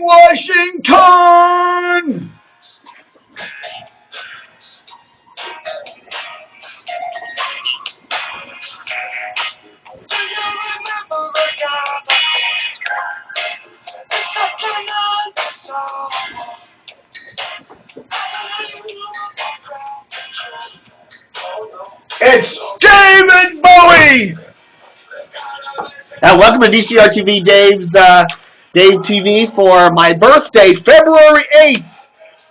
Washington! It's David Bowie! Welcome to DCRTV Dave's Dave TV for my birthday, February 8th!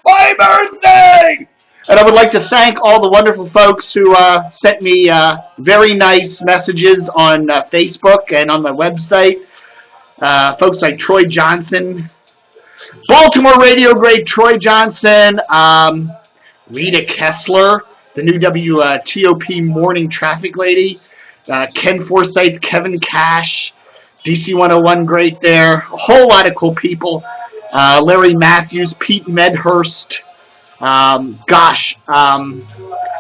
My birthday! And I would like to thank all the wonderful folks who sent me very nice messages on Facebook and on my website. Folks like Troy Johnson, Baltimore radio great Troy Johnson, Rita Kessler, the new WTOP morning traffic lady, Ken Forsyth, Kevin Cash, DC 101 great there, a whole lot of cool people, Larry Matthews, Pete Medhurst, there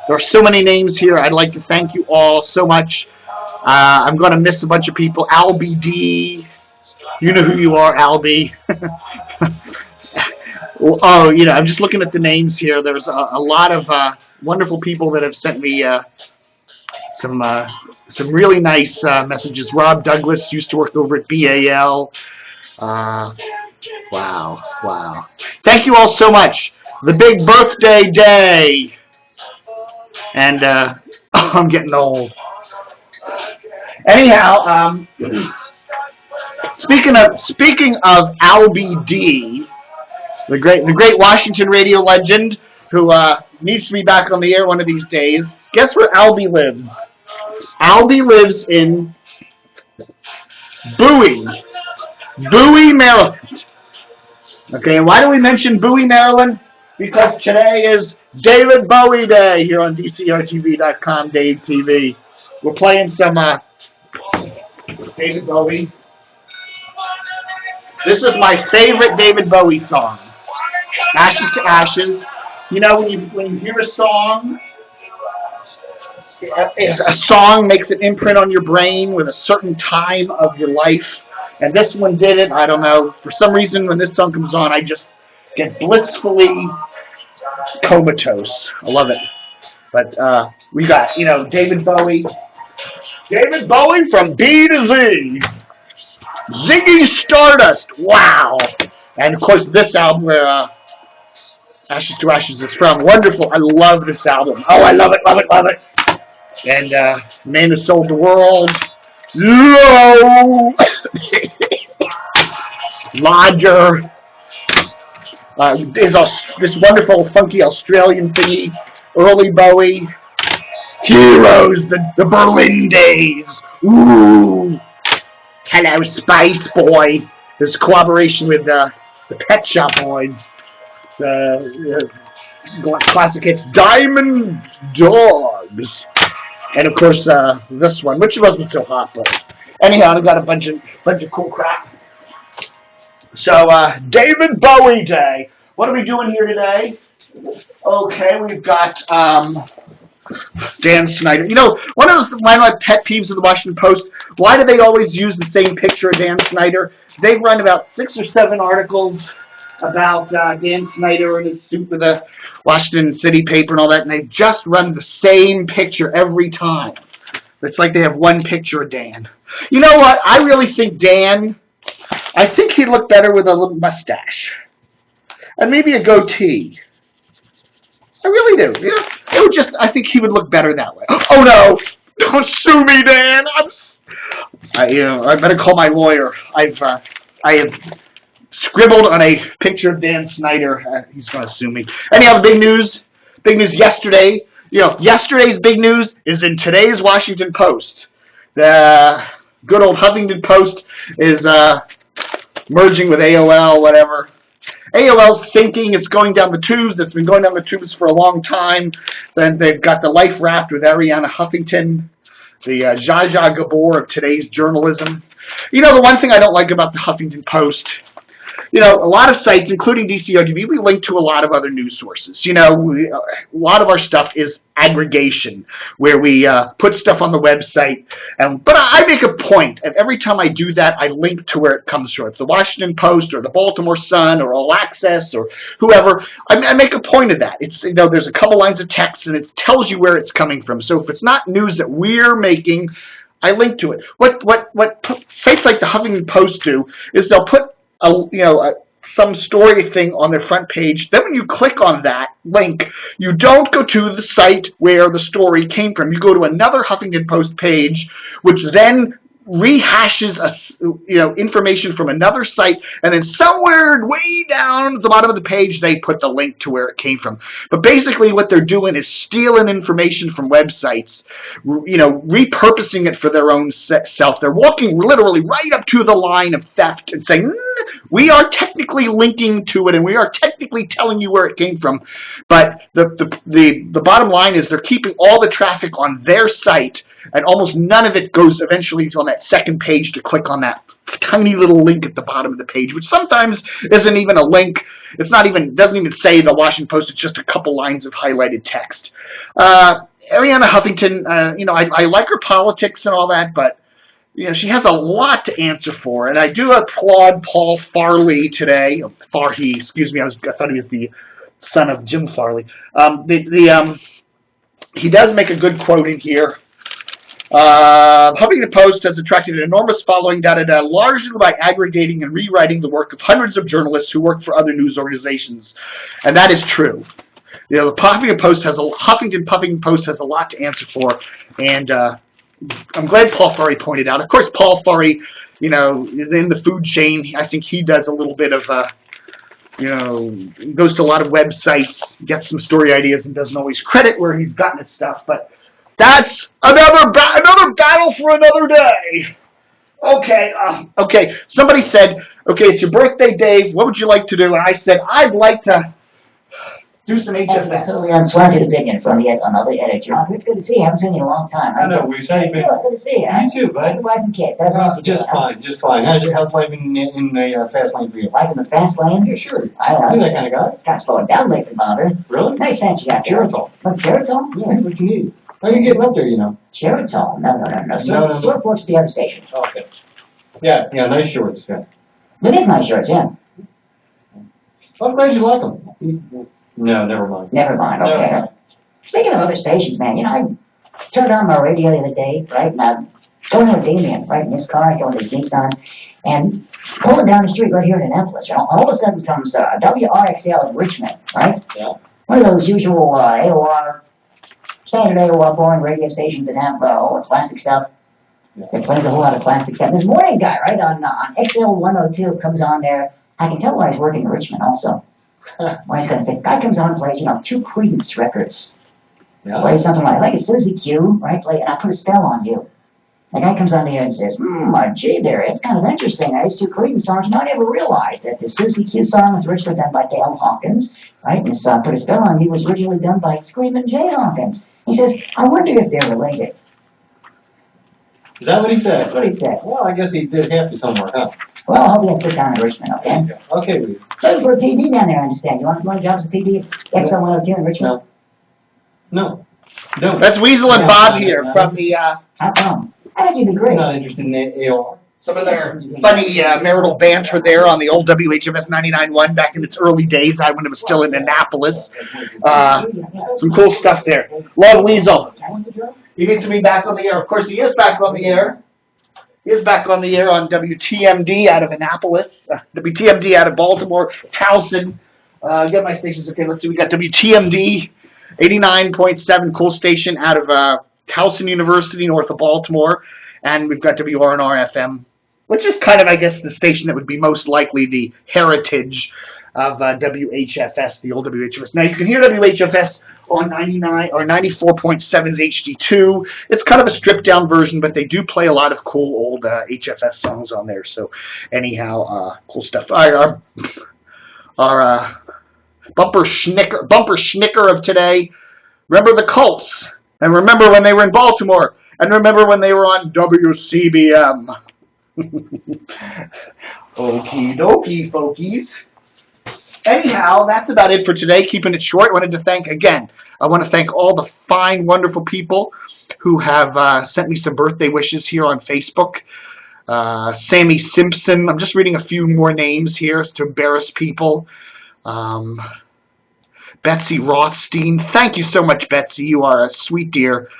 are so many names here. I'd like to thank you all so much. I'm going to miss a bunch of people. Albie D, you know who you are, Albie. Oh, you know, I'm just looking at the names here. There's a lot of wonderful people that have sent me some really nice messages. Rob Douglas used to work over at BAL. Wow. Thank you all so much. The big birthday day. And I'm getting old. Anyhow, speaking of Albie D, the great Washington radio legend who needs to be back on the air one of these days. Guess where Albie lives? Albie lives in Bowie, Maryland. Okay, and why do we mention Bowie, Maryland? Because today is David Bowie Day here on DCRTV.com, Dave TV. We're playing some David Bowie. This is my favorite David Bowie song, Ashes to Ashes. You know, when you hear a song, a song makes an imprint on your brain with a certain time of your life. And this one did it. I don't know. For some reason, when this song comes on, I just get blissfully comatose. I love it. But we got, you know, David Bowie. David Bowie from B to Z. Ziggy Stardust. Wow. And, of course, this album where Ashes to Ashes is from. Wonderful. I love this album. Oh, I love it. And Man Who Sold the World. Low. Lodger. There's this wonderful, funky Australian thingy. Early Bowie. Heroes, the Berlin days. Ooh. Hello, Spice Boy. This collaboration with the Pet Shop Boys. The classic hits, Diamond Dogs. And of course, this one, which wasn't so hot, but anyhow, I got a bunch of cool crap. So, David Bowie Day. What are we doing here today? Okay, we've got Dan Snyder. You know, one of my pet peeves of the Washington Post. Why do they always use the same picture of Dan Snyder? They run about 6 or 7 articles about Dan Snyder and his suit with the Washington City paper and all that, and they just run the same picture every time. It's like they have one picture of Dan. You know what? I really think Dan, I think he'd look better with a little mustache. And maybe a goatee. I really do. You know, it would just, I think he would look better that way. Oh no! Don't sue me, Dan! I better call my lawyer. I have scribbled on a picture of Dan Snyder. He's going to sue me. Anyhow, big news yesterday. You know, yesterday's big news is in today's Washington Post. The good old Huffington Post is merging with AOL, whatever. AOL's sinking. It's going down the tubes. It's been going down the tubes for a long time. Then they've got the life raft with Ariana Huffington, the Zsa Zsa Gabor of today's journalism. You know, the one thing I don't like about the Huffington Post, you know, a lot of sites, including DCRTV, we link to a lot of other news sources. You know, a lot of our stuff is aggregation, where we put stuff on the website. But I make a point, and every time I do that, I link to where it comes from. If the Washington Post or the Baltimore Sun or All Access or whoever, I make a point of that. It's, you know, there's a couple lines of text, and it tells you where it's coming from. So if it's not news that we're making, I link to it. What sites like the Huffington Post do is they'll put some story thing on their front page. Then when you click on that link, you don't go to the site where the story came from. You go to another Huffington Post page, which then rehashes information from another site, and then somewhere way down at the bottom of the page they put the link to where it came from. But basically what they're doing is stealing information from websites, repurposing it for their own self. They're walking literally right up to the line of theft and saying, we are technically linking to it and we are technically telling you where it came from. But the bottom line is they're keeping all the traffic on their site, and almost none of it goes eventually on that second page to click on that tiny little link at the bottom of the page, which sometimes isn't even a link. Doesn't even say the Washington Post. It's just a couple lines of highlighted text. Arianna Huffington, I like her politics and all that, but she has a lot to answer for. And I do applaud Paul Farley today. Farhi, excuse me. I thought he was the son of Jim Farley. He does make a good quote in here. Huffington Post has attracted an enormous following, largely by aggregating and rewriting the work of hundreds of journalists who work for other news organizations, and that is true. The Huffington Post has a lot to answer for, and I'm glad Paul Farley pointed out. Of course, Paul Farley, is in the food chain. I think he does a little bit of, goes to a lot of websites, gets some story ideas, and doesn't always credit where he's gotten his stuff, but that's another battle for another day. Okay. Somebody said, okay, it's your birthday, Dave. What would you like to do? And I said, I'd like to do some HFS. That's totally unslanted opinion from another editor. It's good to see you. I haven't seen you in a long time. I know, Weasel. How you been? Good to see you. You too, bud. How's the wife and kids? Just fine. How's life in the fast lane for you? Life in the fast lane? Yeah, sure. You're that kind of guy. Kind of slow it down lately, Father. Really? Nice fancy you got there. Geritol. What, Geritol? Yeah, what you need. How are you getting up there, Geritol? No. No. Sort of works at the other station. Okay. Yeah, nice shorts, yeah. It is nice shorts, yeah. I'm glad you like them. No, never mind. Never mind, okay. Never mind. Speaking of other stations, man, I turned on my radio the other day, right, and I'm going with Damien, right, in his car, going to his Nissan, and pulling down the street right here in Annapolis, all of a sudden comes WRXL in Richmond, right? Yeah. One of those usual standard AOR boring radio stations that have all the classic stuff. Yeah. It plays a whole lot of classic stuff. This morning guy, right, on XL 102 comes on there. I can tell why he's working in Richmond also. Why he's going to say, guy comes on and plays, 2 Creedence records. Yeah. Plays something like a Susie Q, right? And I put a spell on you. The guy comes on the air and says, gee there, it's kind of interesting. These 2 Creedence songs, I never realized that the Susie Q song was originally done by Dale Hawkins, right? And this Put a Spell on You was originally done by Screamin' Jay Hawkins. He says, I wonder if they're related. Is that what he said? That's what he said. Well, I guess he did have to somewhere, huh? Well, I hope he has to sit down in Richmond, okay? Okay, Weasel. Looking for a PD down there, I understand. You want jobs at PD at XL 102 in Richmond? No. That's Weasel and Bob here from the... How come? I think you'd be great. I'm not interested in AOR. Some of their funny marital banter there on the old WHFS 99.1 back in its early days, when it was still in Annapolis. Some cool stuff there. Love Weasel. He needs to be back on the air. Of course, he is back on the air. He is back on the air on WTMD out of Annapolis, WTMD out of Baltimore, Towson. Get my stations. Okay, let's see. We got WTMD 89.7, cool station out of Towson University, north of Baltimore. And we've got WRNR FM, which is kind of, I guess, the station that would be most likely the heritage of WHFS, the old WHFS. Now, you can hear WHFS on 99 or 94.7's HD2. It's kind of a stripped-down version, but they do play a lot of cool old HFS songs on there. So, anyhow, cool stuff. Our bumper schnicker of today. Remember the Colts, and remember when they were in Baltimore. And remember when they were on WCBM. Okie dokie, folkies. Anyhow, that's about it for today. Keeping it short. I want to thank all the fine, wonderful people who have sent me some birthday wishes here on Facebook. Sammy Simpson. I'm just reading a few more names here to embarrass people. Betsy Rothstein. Thank you so much, Betsy. You are a sweet dear.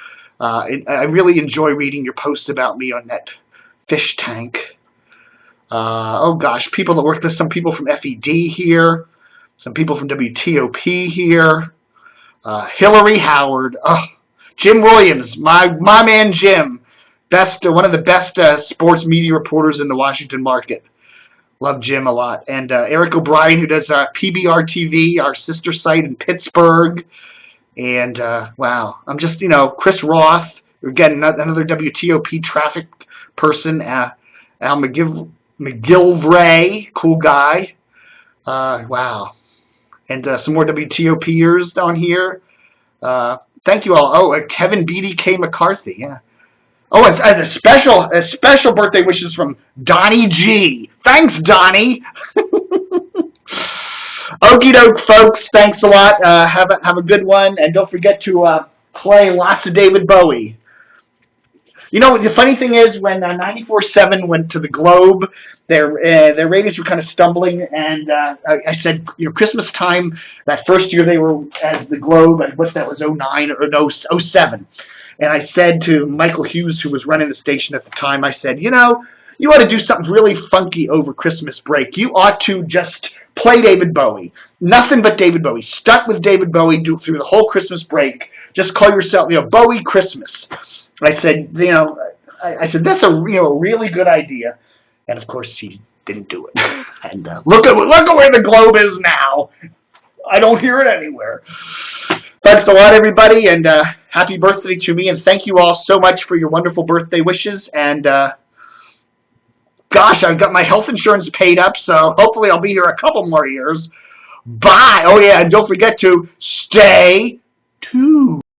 I really enjoy reading your posts about me on that fish tank. Oh gosh, people that work. There's some people from FED here. Some people from WTOP here. Hillary Howard. Oh, Jim Williams. My man Jim. One of the best sports media reporters in the Washington market. Love Jim a lot. And Eric O'Brien, who does PBR TV, our sister site in Pittsburgh. And, wow, I'm just, Chris Roth, again, another WTOP traffic person. Al McGilvray, cool guy. Wow. And some more WTOPers down here. Thank you all. Oh, Kevin Beatty K. McCarthy, yeah. Oh, and a special birthday wishes from Donnie G. Thanks, Donnie. Okie doke, folks. Thanks a lot. Have a good one, and don't forget to play lots of David Bowie. The funny thing is, when 94.7 went to the Globe, their ratings were kind of stumbling, and I said, Christmas time, that first year they were as the Globe, what that was, 09 or 07. And I said to Michael Hughes, who was running the station at the time, I said, you ought to do something really funky over Christmas break. You ought to just play David Bowie. Nothing but David Bowie. Stuck with David Bowie through the whole Christmas break. Just call yourself, Bowie Christmas. I said, I said, that's a really good idea. And of course he didn't do it. And look at where the Globe is now. I don't hear it anywhere. Thanks a lot, everybody, and happy birthday to me, and thank you all so much for your wonderful birthday wishes, and gosh, I've got my health insurance paid up, so hopefully I'll be here a couple more years. Bye! Oh yeah, and don't forget to stay tuned.